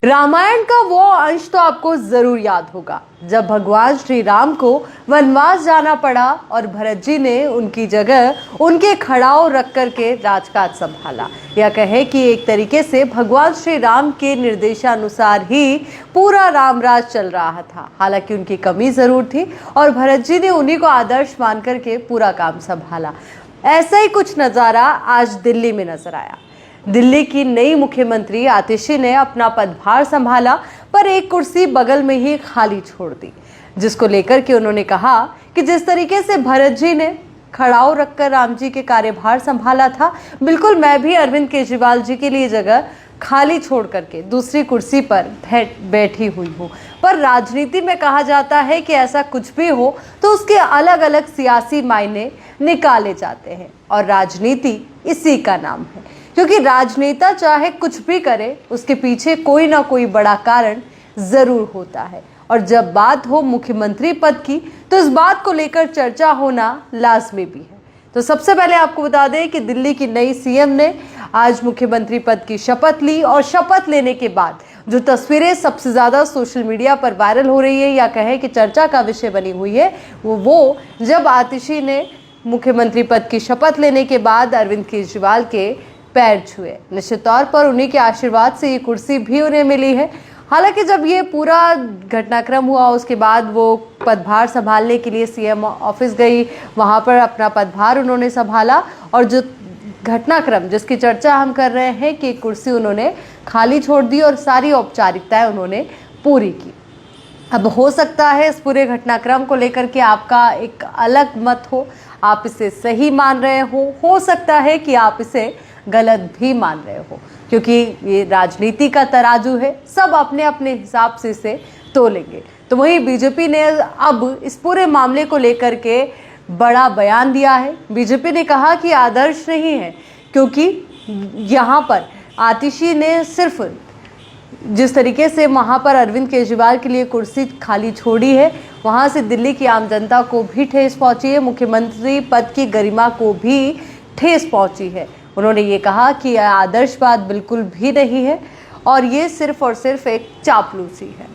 रामायण का वो अंश तो आपको जरूर याद होगा जब भगवान श्री राम को वनवास जाना पड़ा और भरत जी ने उनकी जगह उनके खड़ाऊ रख करके राजकाज संभाला, या कहे कि एक तरीके से भगवान श्री राम के निर्देशानुसार ही पूरा रामराज चल रहा था। हालांकि उनकी कमी जरूर थी और भरत जी ने उन्हीं को आदर्श मान करके पूरा काम संभाला। ऐसा ही कुछ नजारा आज दिल्ली में नजर आया। दिल्ली की नई मुख्यमंत्री आतिशी ने अपना पदभार संभाला, पर एक कुर्सी बगल में ही खाली छोड़ दी, जिसको लेकर के उन्होंने कहा कि जिस तरीके से भरत जी ने खड़ाऊ रखकर राम जी के कार्यभार संभाला था, बिल्कुल मैं भी अरविंद केजरीवाल जी के लिए जगह खाली छोड़ करके दूसरी कुर्सी पर बैठी हुई हूँ। पर राजनीति में कहा जाता है कि ऐसा कुछ भी हो तो उसके अलग अलग सियासी मायने निकाले जाते हैं, और राजनीति इसी का नाम है, क्योंकि राजनेता चाहे कुछ भी करे उसके पीछे कोई ना कोई बड़ा कारण जरूर होता है। और जब बात हो मुख्यमंत्री पद की तो इस बात को लेकर चर्चा होना लाजमी भी है। तो सबसे पहले आपको बता दें कि दिल्ली की नई सीएम ने आज मुख्यमंत्री पद की शपथ ली, और शपथ लेने के बाद जो तस्वीरें सबसे ज्यादा सोशल मीडिया पर वायरल हो रही है या कहे कि चर्चा का विषय बनी हुई है, वो जब आतिशी ने मुख्यमंत्री पद की शपथ लेने के बाद अरविंद केजरीवाल के पैर छुए। निश्चित तौर पर उन्हीं के आशीर्वाद से ये कुर्सी भी उन्हें मिली है। हालांकि जब ये पूरा घटनाक्रम हुआ उसके बाद वो पदभार संभालने के लिए सीएम ऑफिस गई, वहां पर अपना पदभार उन्होंने संभाला, और जो घटनाक्रम जिसकी चर्चा हम कर रहे हैं कि कुर्सी उन्होंने खाली छोड़ दी और सारी औपचारिकताएं उन्होंने पूरी की। अब हो सकता है इस पूरे घटनाक्रम को लेकर के आपका एक अलग मत हो, आप इसे सही मान रहे हो सकता है कि आप इसे गलत भी मान रहे हो, क्योंकि ये राजनीति का तराजू है, सब अपने अपने हिसाब से इसे तोलेंगे। तो वहीं बीजेपी ने अब इस पूरे मामले को लेकर के बड़ा बयान दिया है। बीजेपी ने कहा कि आदर्श नहीं है, क्योंकि यहाँ पर आतिशी ने सिर्फ जिस तरीके से वहाँ पर अरविंद केजरीवाल के लिए कुर्सी खाली छोड़ी है, वहाँ से दिल्ली की आम जनता को भी ठेस पहुँची है, मुख्यमंत्री पद की गरिमा को भी ठेस पहुँची है। उन्होंने ये कहा कि यह आदर्शवाद बिल्कुल भी नहीं है और ये सिर्फ और सिर्फ एक चापलूसी है।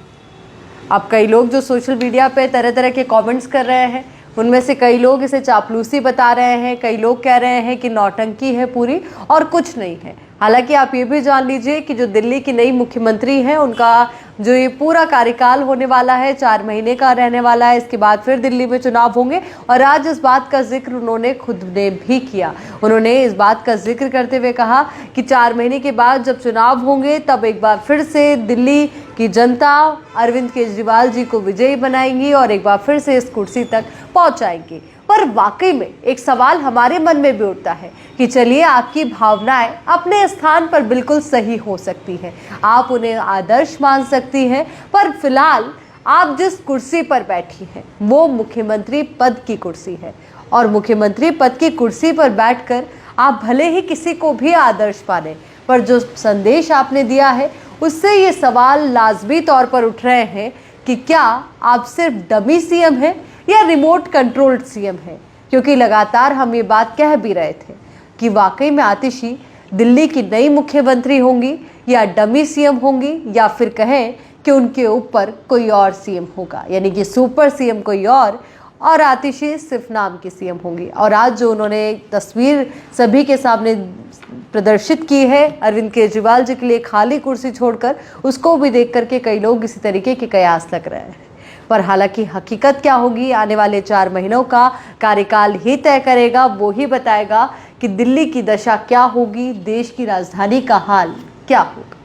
अब कई लोग जो सोशल मीडिया पे तरह तरह के कमेंट्स कर रहे हैं, उनमें से कई लोग इसे चापलूसी बता रहे हैं, कई लोग कह रहे हैं कि नौटंकी है पूरी और कुछ नहीं है। हालांकि आप ये भी जान लीजिए कि जो दिल्ली की नई मुख्यमंत्री हैं, उनका जो ये पूरा कार्यकाल होने वाला है 4 महीने का रहने वाला है। इसके बाद फिर दिल्ली में चुनाव होंगे, और आज इस बात का जिक्र उन्होंने खुद ने भी किया। उन्होंने इस बात का जिक्र करते हुए कहा कि 4 महीने के बाद जब चुनाव होंगे तब एक बार फिर से दिल्ली की जनता अरविंद केजरीवाल जी को विजयी बनाएंगी और एक बार फिर से इस कुर्सी तक पहुंचाएंगी। पर वाकई में एक सवाल हमारे मन में भी उठता है कि चलिए, आपकी भावनाएं अपने स्थान पर बिल्कुल सही हो सकती हैं, आप उन्हें आदर्श मान सकती हैं, पर फिलहाल आप जिस कुर्सी पर बैठी हैं वो मुख्यमंत्री पद की कुर्सी है, और मुख्यमंत्री पद की कुर्सी पर बैठकर आप भले ही किसी को भी आदर्श माने, पर जो संदेश आपने दिया है उससे ये सवाल लाजमी तौर पर उठ रहे हैं कि क्या आप सिर्फ डमी सीएम हैं या रिमोट कंट्रोल्ड सीएम है। क्योंकि लगातार हम ये बात कह भी रहे थे कि वाकई में आतिशी दिल्ली की नई मुख्यमंत्री होंगी या डमी सीएम होंगी, या फिर कहें कि उनके ऊपर कोई और सीएम होगा, यानी कि सुपर सीएम कोई और आतिशी सिर्फ नाम की सीएम होंगी। और आज जो उन्होंने तस्वीर सभी के सामने प्रदर्शित की है अरविंद केजरीवाल जी के लिए खाली कुर्सी छोड़कर, उसको भी देख करके कई लोग इसी तरीके के कयास लग रहे हैं। पर हालांकि हकीकत क्या होगी आने वाले 4 महीनों का कार्यकाल ही तय करेगा। वो ही बताएगा कि दिल्ली की दशा क्या होगी, देश की राजधानी का हाल क्या होगा।